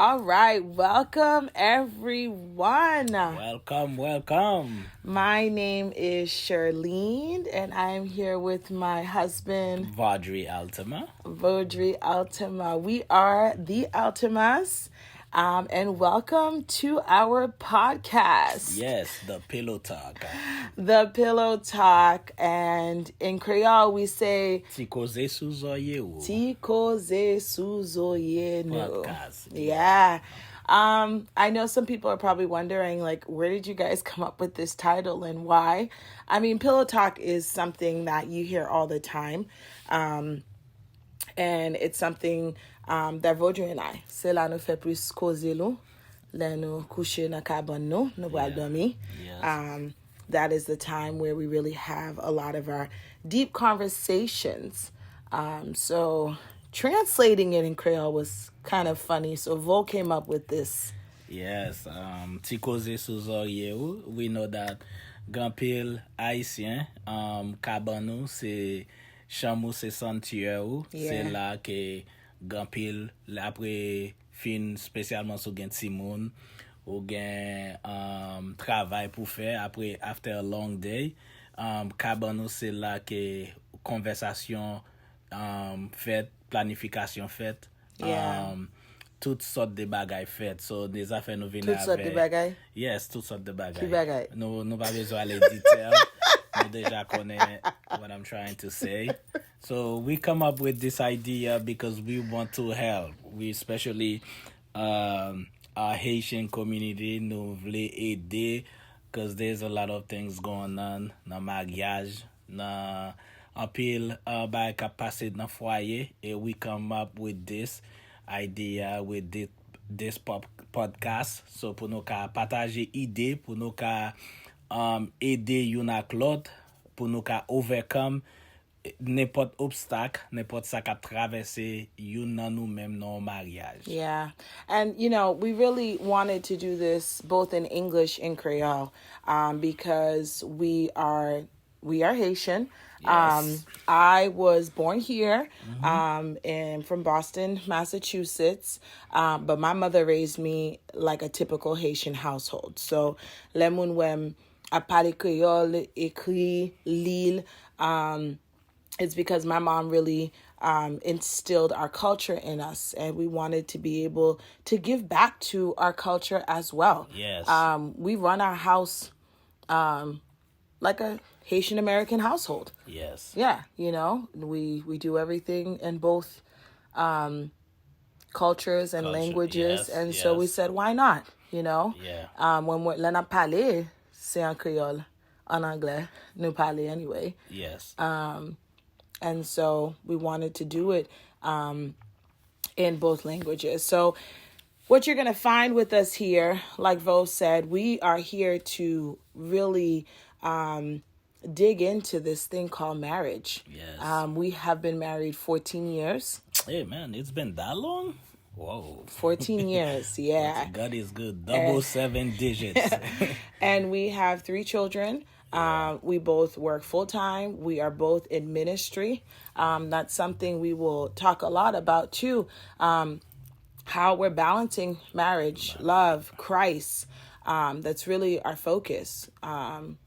All right, welcome everyone. Welcome. My name is Charlene, and I am here with my husband, Vaudry Altima. Vaudry Altima. We are the Altimas, and welcome to our podcast. Yes, the Pillow Talk. The Pillow Talk, and in Creole we say Tikoze Suzoye. Tikoze Suzoyenu. Podcast. Yeah. I know some people are probably wondering, like, where did you guys come up with this title and why? I mean, Pillow Talk is something that you hear all the time. And it's something that Vaudry and I, c'est là nous fait plus causer l'eau, là nous coucher na cabane nous, nous boire dormir. Yes. That is the time where we really have a lot of our deep conversations. So translating it in Creole was kind of funny. So Vo came up with this. Yes. Tikoze Suzoye. We know that Gampil Haïtien, Cabanou, c'est chamou, c'est sanctuaire. C'est là que Gampil, après fin spécialement sur Gen Timoun, ou gen travail pour faire après after a long day. Cabanou, c'est là que conversation fait, planification fait. Toutes sortes de bagailles faites. So, des affaires nous viennent avec... Toutes sortes de bagailles? Yes, toutes sortes de bagailles. Qui bagaille? Nous pas besoin aller detail. Nous déjà connaît what I'm trying to say. So, we come up with this idea because we want to help. We especially our Haitian community, nous voulons aider because there's a lot of things going on dans mariage, dans en pile by capacity dans foyer, and we come up with this idea with this podcast. So pour nous ka partager idée, pour nous ka aider yon ak l'autre, pour nous ka overcome n'importe obstacle, n'importe ça qu'a traversé yon nan nou même non mariage. Yeah. And, you know, we really wanted to do this both in English and Creole because we are Haitian. Yes. I was born here and from Boston, Massachusetts, but my mother raised me like a typical Haitian household. So, le moun wem a parle Creole, écrit, lire, it's because my mom really instilled our culture in us, and we wanted to be able to give back to our culture as well. Yes. We run our house like a Haitian American household. Yes. Yeah, you know, we do everything in both cultures and languages, yes, and so we said, why not? You know, when we're l'on a parlé, c'est en créole, en anglais, nous parler anyway. Yes. And so we wanted to do it in both languages. So what you're going to find with us here, like Vo said, we are here to really dig into this thing called marriage. Yes. We have been married 14 years. Hey, man, it's been that long? Whoa. 14 years, yeah. God is good. Double 7 digits. And we have 3 children. We both work full-time. We are both in ministry. That's something we will talk a lot about, too. How we're balancing marriage, love, Christ. That's really our focus.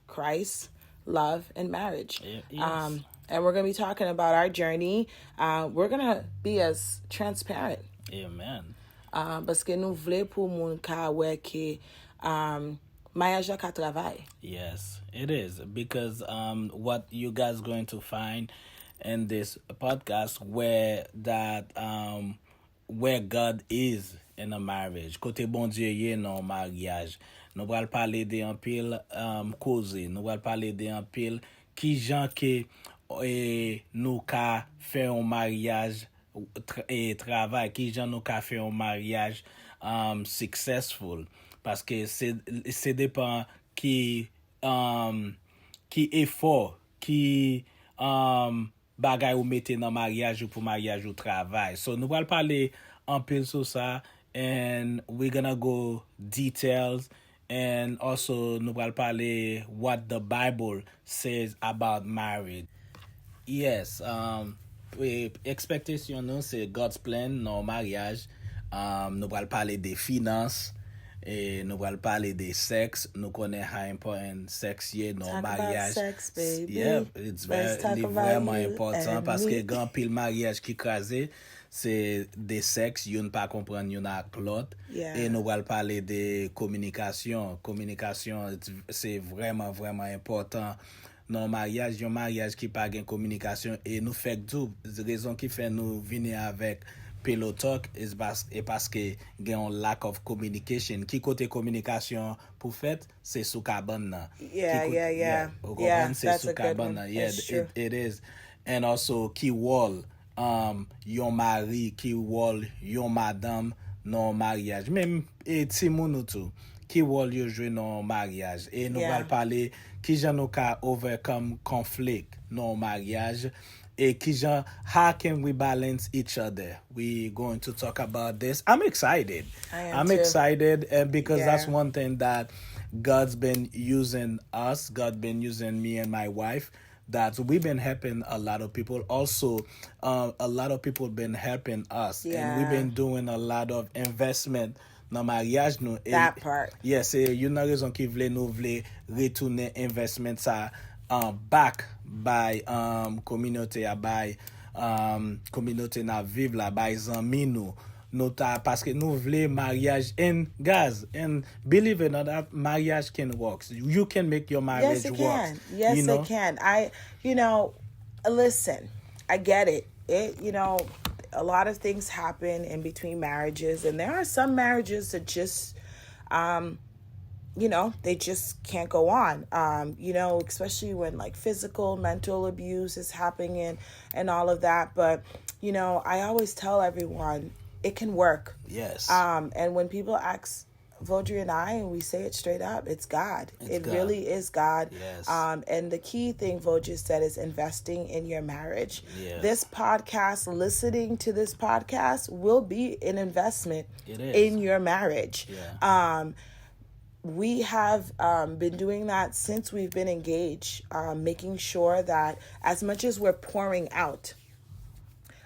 Christ, love, and marriage. Yes. And we're going to be talking about our journey. We're going to be as transparent. Amen. Parce que nous voulons pour moun ka wè ke mariage la ka travail. Yes, it is. Because what you guys going to find in this podcast where God is in a marriage. Kote bon Dieu ye nan mariage. Nou pral pale de an pil cause. Nou pral pale de an pil ki jan ke nou ka fè un mariage travail, ki jan nou ka fè un mariage successful. Parce que c'est dépend qui effort, qui bagay ou mette dans mariage ou pour mariage ou travail. So nous allons parler un peu sur ça, and we're gonna go details, and also nous allons parler what the Bible says about marriage. Yes, expectation nous c'est God's plan dans mariage. Nou pral pale de finance, nou pral pale de sex. Nou konen how important sex ye nan Talk about mariage. sex, baby. Yeah, it's Let's talk about vraiment you important and parce me. que gan pil mariage ki kaze, se de sex, yon pa kompren yon ak lot. Yeah. Et nou pral pale de communication. Communication, c'est vraiment, vraiment important. Non mariage, yon mariage ki pa gen communication. Et nou fek dou, rezon ki fe nou vini avek Pillow Talk is paske gen yon lack of communication. Ki kote communication pou fet, se sou kaban nan. Yeah. Se That's sou a good kaban one. nan. Yeah, That's true. it is. And also, ki wol, yon mari, ki wol, yon madame, non mariage. Mem, ti moun ou tou. Ki wol yo jwe non mariage. E nou Yeah. val pale, ki jan nou ka overcome conflict non mariage. Et Kijan, how can we balance each other? We going to talk about this. I'm excited. I'm too. Excited because Yeah. that's one thing that God's been using us. God been using me and my wife. That we've been helping a lot of people. Also, a lot of people been helping us, and we've Yeah. been doing a lot of investment. Nan mariage nou. That part. Yes, yon nan rezon ki vle nou vle retourne investment sa back by community by community na vive la by zanmi nou. Nou ta, paske nou vle mariage and guys, and believe it or not, mariage can work. You can make your marriage Yes, it work. can. Yes, you know? it can. Listen, I get it. A lot of things happen in between marriages, and there are some marriages that just, they just can't go on. Especially when like physical, mental abuse is happening and all of that. But, I always tell everyone it can work. Yes. And when people ask Vaudrey and I, and we say it straight up, it's God. It God. really is God. Yes. And the key thing Vaudrey said is investing in your marriage. Yes. This podcast, listening to this podcast will be an investment It is. in your marriage. Yeah. We have been doing that since we've been engaged, making sure that as much as we're pouring out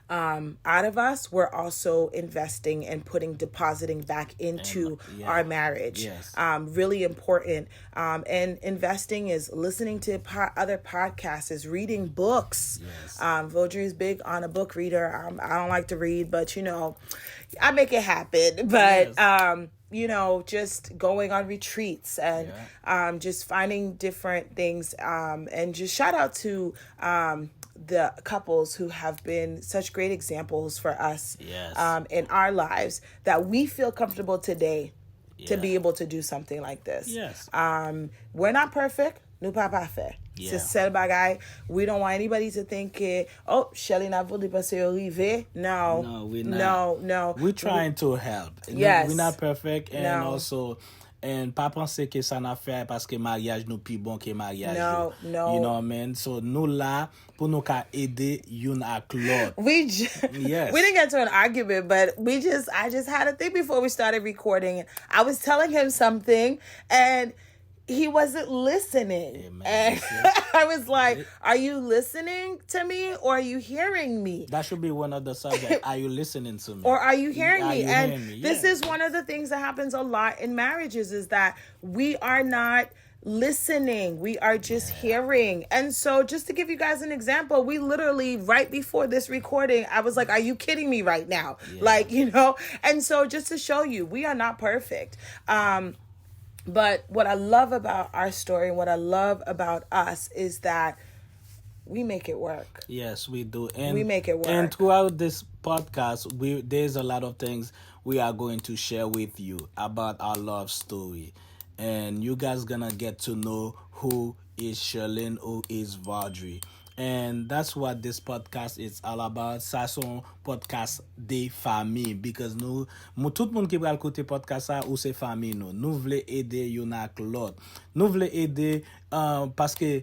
of us, we're also investing and depositing back into our marriage. Yes. Really important. And investing is listening to other podcasts, is reading books. Yes. Vaudrey is big on a book reader. I don't like to read, but I make it happen. But Yes. just going on retreats and just finding different things. And just shout out to the couples who have been such great examples for us in our lives, that we feel comfortable today to be able to do something like this. Yes. We're not perfect. Nous pas parfait. Yeah. C'est seul bagay. We don't want anybody to think, Shelly n'a voulu passer au rive. No. No, we're not. No. We're trying to help. Yes. We're not perfect, and No. also, and pa pense ke sa na fè paske mariage nou pi bon ke mariage No, yo. no. You know what I mean? So nou la pou nou ka ede yon ak lot. Yes. We didn't get to an argument, but I just had a thing before we started recording. I was telling him something, and he wasn't listening. Amen. And I was like, are you listening to me or are you hearing me? That should be one of the subjects. Are you listening to me? Or are you hearing Are me? you And hearing me? this Yeah. is one of the things that happens a lot in marriages, is that we are not listening. We are just hearing. And so just to give you guys an example, we literally, right before this recording, I was like, are you kidding me right now? Yeah. And so just to show you, we are not perfect. But what I love about our story and what I love about us is that we make it work. Yes, we do. And We make it work. And throughout this podcast, there's a lot of things we are going to share with you about our love story. And you guys gonna get to know who is Sherlyn, who is Vaudrey. And that's what this podcast is all about. Ça son podcast de famille. Because tout moun ki pral kote podcast sa ou se famille nou. Nou vle ede yon ak lot. Nou vle ede paske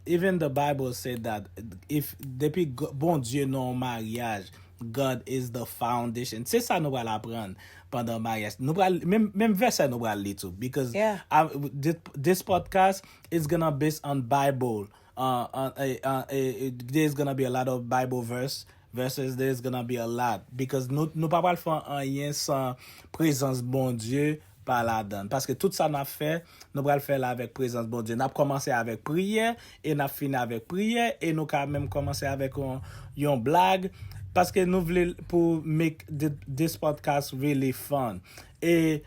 even the Bible said that if depi bon Dieu non mariage, God is the foundation. C'est ça nou pral apprendre pendant mariage. Nou pral même verset nou pral li tout. Because this podcast is gonna based on Bible. There's gonna be a lot of Bible verses versus there's gonna be a lot. Because nous pas pral faire rien sans présence bon Dieu par la donne. Parce que tout ça n'a fait, nous pral faire là avec présence bon Dieu. N'a commencé avec prière et n'a fini avec prière et nous quand même commencé avec une blague parce que nous voulons pour make this podcast really fun. Et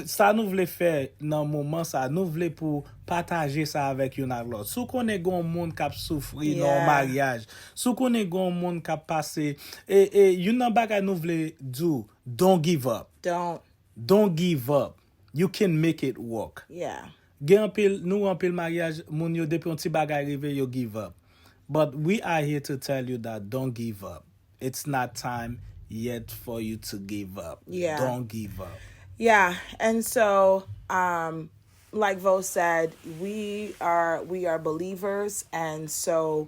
ça nous voulons faire dans le moment ça nous voulons pour partager ça avec une autre. Si on est un monde qui a souffert dans le mariage, si on est un monde qui a passé et une bagage nous voulons dire don't give up. Don't give up. You can make it work. Yeah. Nous en pile mariage moun yo depuis un petit bagage arrivé yo give up. But we are here to tell you that don't give up. It's not time yet for you to give up. Yeah. Don't give up. Yeah, and so like Vo said, we are believers, and so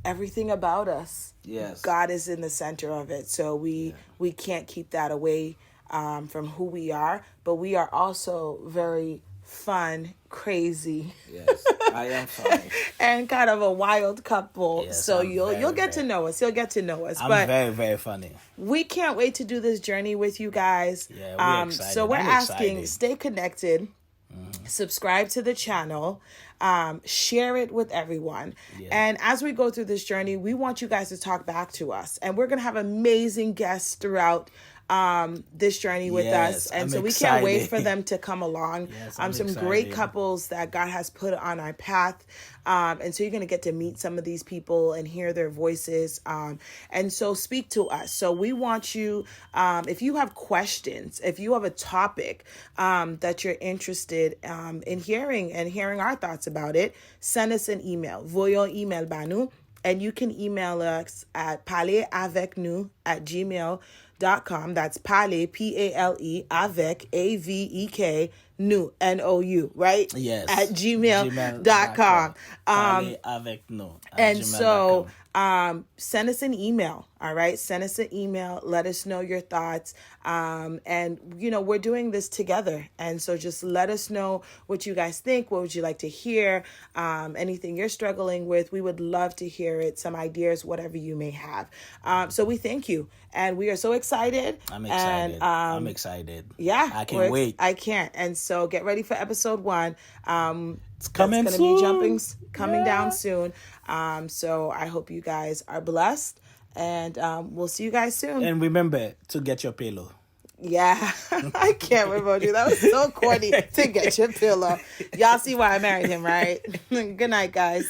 everything about us, Yes, God is in the center of it. So we can't keep that away from who we are, but we are also very fun, crazy. Yes, I am funny. And kind of a wild couple. Yes, so I'm you'll get to know us. You'll get to know us. I'm but very, very funny. we can't wait to do this journey with you guys. Yeah, we're excited. So we're I'm asking, excited. stay connected, subscribe to the channel, share it with everyone. Yeah. And as we go through this journey, we want you guys to talk back to us. And we're going to have amazing guests throughout this journey with us. And I'm so we can't wait excited. for them to come along. Yes, I'm some excited. great couples that God has put on our path. And so you're going to get to meet some of these people and hear their voices. And so speak to us. So we want you, if you have questions, if you have a topic that you're interested in hearing our thoughts about it, send us an email. Voyons email banu. And you can email us at parleravecnous@gmail.com. That's parler, P-A-L-E, avec, A-V-E-K, nous, N-O-U, right? Yes. At gmail.com. Parler avec nous. And so send us an email. All right. Send us an email. Let us know your thoughts. And, we're doing this together. And so just let us know what you guys think. What would you like to hear? Anything you're struggling with. We would love to hear it. Some ideas, whatever you may have. So we thank you. And we are so excited. I'm excited. And, I'm excited. Yeah. I can't wait. I can't. And so get ready for episode 1. It's coming it's soon. gonna be coming down soon. So I hope you guys are blessed, and we'll see you guys soon. And remember to get your pillow. Yeah, I can't remember you. That was so corny. To get your pillow. Y'all see why I married him, right? Good night, guys.